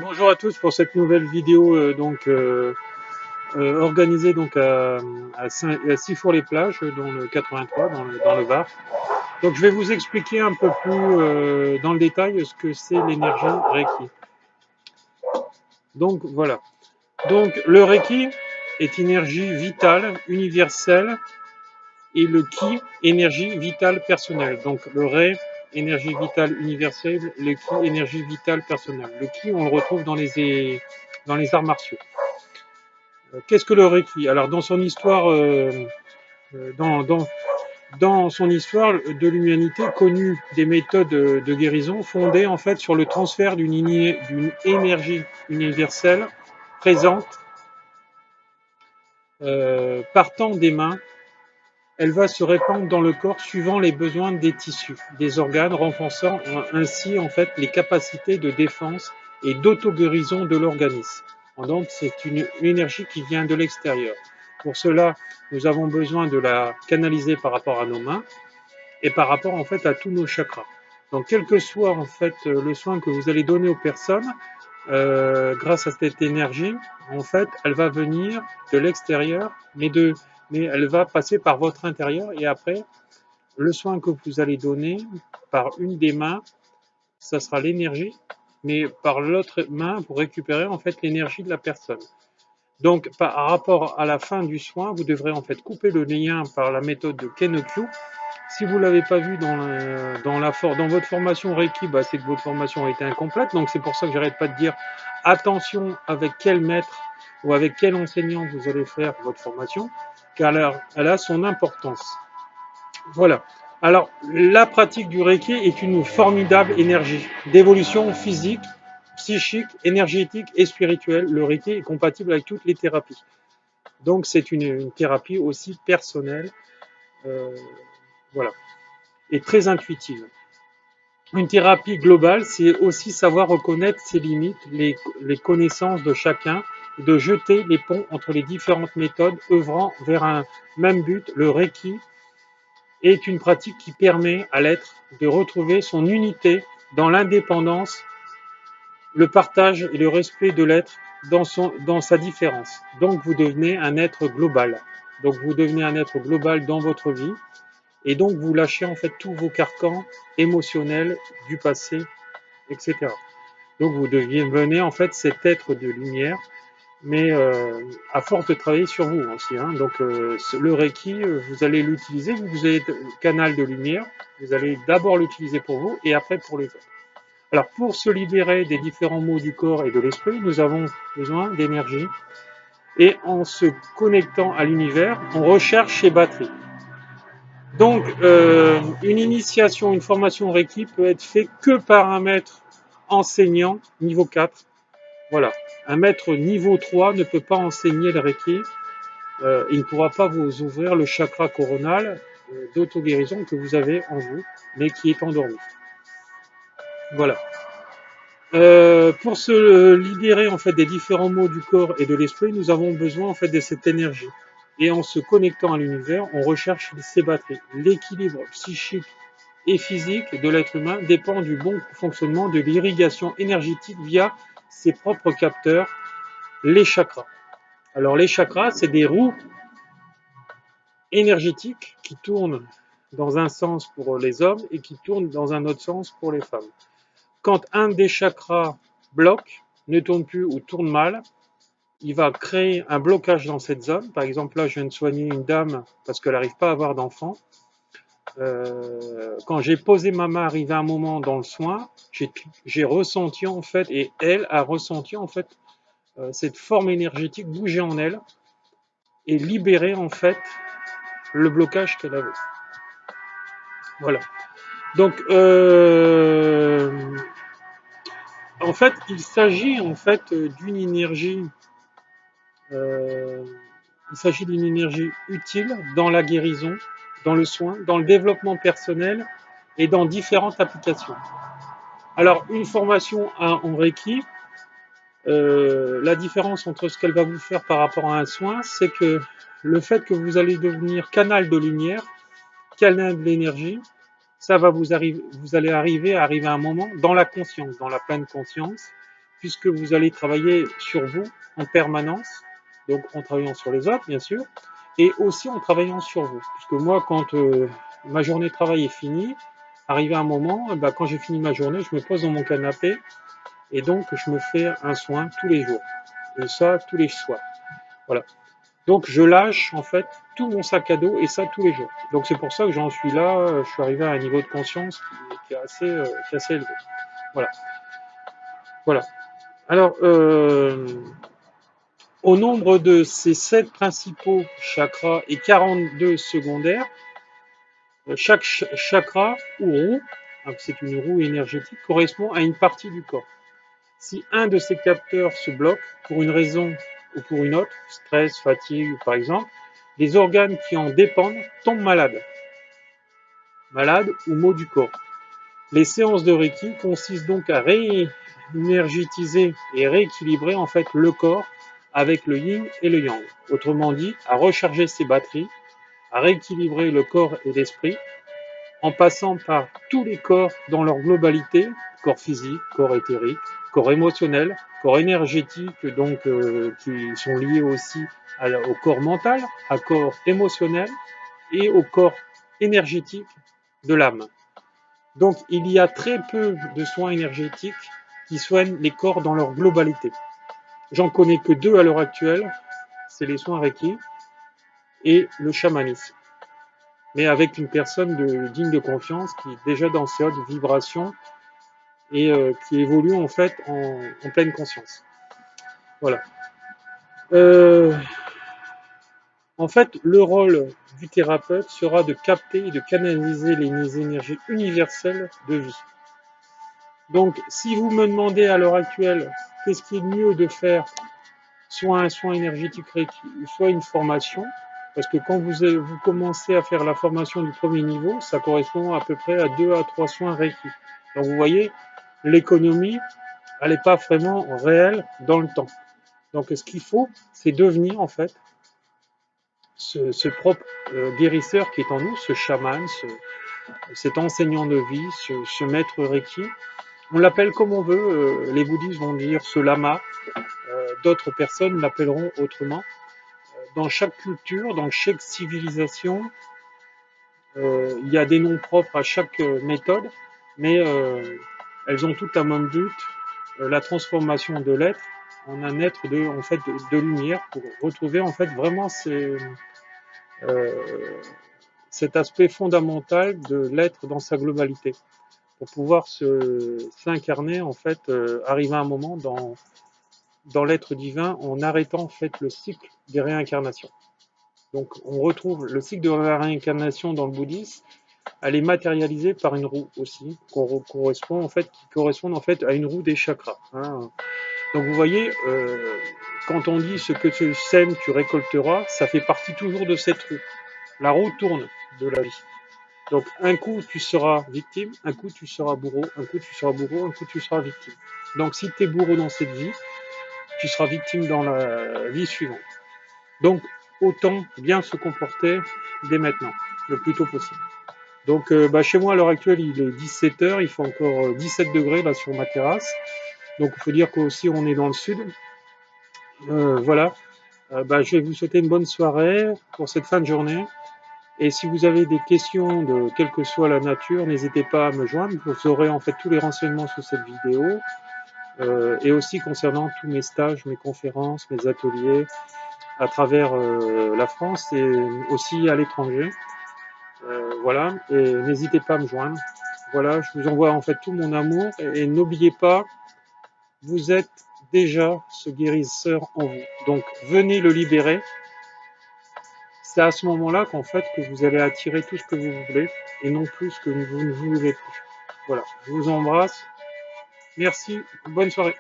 Bonjour à tous pour cette nouvelle vidéo organisée à Sifour-les-Plages dans le 83 dans le Var. Donc je vais vous expliquer un peu plus dans le détail ce que c'est l'énergie Reiki. Donc voilà. Donc le Reiki est énergie vitale universelle et le Ki énergie vitale personnelle. Donc le Ré énergie vitale universelle, le Ki énergie vitale personnelle. Le Ki on le retrouve dans les arts martiaux. Qu'est-ce que le Reiki? Alors, dans son histoire, euh, dans, dans, dans son histoire de l'humanité, connu des méthodes de guérison fondées en fait sur le transfert d'une énergie universelle présente, partant des mains, elle va se répandre dans le corps suivant les besoins des tissus, des organes, renforçant ainsi en fait les capacités de défense et d'auto-guérison de l'organisme. Donc c'est une énergie qui vient de l'extérieur. Pour cela, nous avons besoin de la canaliser par rapport à nos mains et par rapport en fait à tous nos chakras. Donc quel que soit en fait le soin que vous allez donner aux personnes, grâce à cette énergie, en fait, elle va venir de l'extérieur, mais elle va passer par votre intérieur et après, le soin que vous allez donner par une des mains, ça sera l'énergie, mais par l'autre main, vous récupérez en fait l'énergie de la personne. Donc, par rapport à la fin du soin, vous devrez en fait couper le lien par la méthode de Kenokyu. Si vous ne l'avez pas vu dans votre formation Reiki, bah, c'est que votre formation a été incomplète. Donc, c'est pour ça que j'arrête pas de dire attention avec quel maître ou avec quel enseignant vous allez faire votre formation, car elle a son importance. Voilà. Alors, la pratique du Reiki est une formidable énergie d'évolution physique, psychique, énergétique et spirituelle. Le Reiki est compatible avec toutes les thérapies. Donc, c'est une thérapie aussi personnelle, euh, voilà, et très intuitive. Une thérapie globale, c'est aussi savoir reconnaître ses limites, les connaissances de chacun, de jeter les ponts entre les différentes méthodes œuvrant vers un même but. Le Reiki est une pratique qui permet à l'être de retrouver son unité dans l'indépendance, le partage et le respect de l'être dans sa différence. Donc vous devenez un être global. Donc vous devenez un être global dans votre vie et donc vous lâchez en fait tous vos carcans émotionnels du passé, etc. Donc vous devenez en fait cet être de lumière, mais à force de travailler sur vous aussi. Hein. Donc le Reiki, vous allez l'utiliser, vous êtes canal de lumière, vous allez d'abord l'utiliser pour vous et après pour les autres. Alors pour se libérer des différents maux du corps et de l'esprit, nous avons besoin d'énergie et en se connectant à l'univers, on recherche ses batteries. Donc une initiation, une formation Reiki peut être faite que par un maître enseignant niveau 4. Voilà. Un maître niveau 3 ne peut pas enseigner le Reiki. Il ne pourra pas vous ouvrir le chakra coronal d'auto-guérison que vous avez en vous, mais qui est endormi. Voilà. Pour se libérer en fait des différents maux du corps et de l'esprit, nous avons besoin en fait de cette énergie. Et en se connectant à l'univers, on recherche ces batteries. L'équilibre psychique et physique de l'être humain dépend du bon fonctionnement de l'irrigation énergétique via ses propres capteurs, les chakras. Alors les chakras, c'est des roues énergétiques qui tournent dans un sens pour les hommes et qui tournent dans un autre sens pour les femmes. Quand un des chakras bloque, ne tourne plus ou tourne mal, il va créer un blocage dans cette zone. Par exemple, là, je viens de soigner une dame parce qu'elle n'arrive pas à avoir d'enfant. Quand j'ai posé ma main, arrivé à un moment dans le soin, j'ai ressenti en fait, et elle a ressenti en fait, cette forme énergétique bouger en elle et libérer en fait le blocage qu'elle avait. Voilà. Donc, en fait, il s'agit en fait d'une énergie. Euh, il s'agit d'une énergie utile dans la guérison, dans le soin, dans le développement personnel et dans différentes applications. Alors, une formation en Reiki, la différence entre ce qu'elle va vous faire par rapport à un soin, c'est que le fait que vous allez devenir canal de lumière, canal de l'énergie, ça va vous allez arriver à un moment dans la conscience, dans la pleine conscience, puisque vous allez travailler sur vous en permanence, donc en travaillant sur les autres, bien sûr, et aussi en travaillant sur vous. Puisque moi, quand ma journée de travail est finie, arrivé à un moment, quand j'ai fini ma journée, je me pose dans mon canapé et donc je me fais un soin tous les jours. Et ça, tous les soirs. Voilà. Donc je lâche en fait tout mon sac à dos et ça tous les jours. Donc c'est pour ça que j'en suis là, je suis arrivé à un niveau de conscience qui est assez élevé. Voilà. Voilà. Alors, au nombre de ces 7 principaux chakras et 42 secondaires, chaque chakra ou roue, c'est une roue énergétique, correspond à une partie du corps. Si un de ces capteurs se bloque pour une raison ou pour une autre, stress, fatigue par exemple, les organes qui en dépendent tombent malades ou maux du corps. Les séances de Reiki consistent donc à réénergétiser et rééquilibrer en fait le corps avec le yin et le yang. Autrement dit, à recharger ses batteries, à rééquilibrer le corps et l'esprit en passant par tous les corps dans leur globalité, corps physique, corps éthérique, corps émotionnel, corps énergétique, donc qui sont liés aussi au corps mental, à corps émotionnel et au corps énergétique de l'âme. Donc il y a très peu de soins énergétiques qui soignent les corps dans leur globalité. J'en connais que 2 à l'heure actuelle, c'est les soins Reiki et le chamanisme. Mais avec une personne digne de confiance qui est déjà dans ces hautes vibrations et qui évolue en fait en pleine conscience. Voilà. En fait, le rôle du thérapeute sera de capter et de canaliser les énergies universelles de vie. Donc, si vous me demandez à l'heure actuelle qu'est-ce qui est mieux de faire, soit un soin énergétique Reiki, soit une formation, parce que quand vous commencez à faire la formation du premier niveau, ça correspond à peu près à 2 à 3 soins Reiki. Donc vous voyez, l'économie, elle n'est pas vraiment réelle dans le temps. Donc ce qu'il faut, c'est devenir en fait ce propre guérisseur qui est en nous, ce chaman, cet enseignant de vie, ce maître Reiki. On l'appelle comme on veut, les bouddhistes vont dire ce lama, d'autres personnes l'appelleront autrement. Dans chaque culture, dans chaque civilisation, il y a des noms propres à chaque méthode, mais elles ont toutes un même but, la transformation de l'être en un être de lumière pour retrouver en fait vraiment cet aspect fondamental de l'être dans sa globalité, pour pouvoir s'incarner en fait, arriver à un moment dans l'être divin en arrêtant en fait le cycle des réincarnations. Donc on retrouve le cycle de la réincarnation dans le bouddhisme, elle est matérialisée par une roue aussi, qui correspond en fait à une roue des chakras. Hein. Donc vous voyez, quand on dit ce que tu sèmes, tu récolteras, ça fait partie toujours de cette roue. La roue tourne de la vie. Donc un coup tu seras victime, un coup tu seras bourreau, un coup tu seras bourreau, un coup tu seras victime. Donc si tu es bourreau dans cette vie, tu seras victime dans la vie suivante. Donc autant bien se comporter dès maintenant, le plus tôt possible. Donc chez moi à l'heure actuelle il est 17h, il fait encore 17 degrés là sur ma terrasse. Donc il faut dire qu'aussi on est dans le sud. Voilà. Je vais vous souhaiter une bonne soirée pour cette fin de journée. Et si vous avez des questions de quelle que soit la nature, n'hésitez pas à me joindre. Vous aurez en fait tous les renseignements sous cette vidéo. Et aussi concernant tous mes stages, mes conférences, mes ateliers à travers la France et aussi à l'étranger. Voilà, et n'hésitez pas à me joindre. Voilà, je vous envoie en fait tout mon amour et n'oubliez pas, vous êtes déjà ce guérisseur en vous. Donc venez le libérer. C'est à ce moment-là qu'en fait que vous allez attirer tout ce que vous voulez et non plus ce que vous ne voulez plus. Voilà, je vous embrasse. Merci, bonne soirée.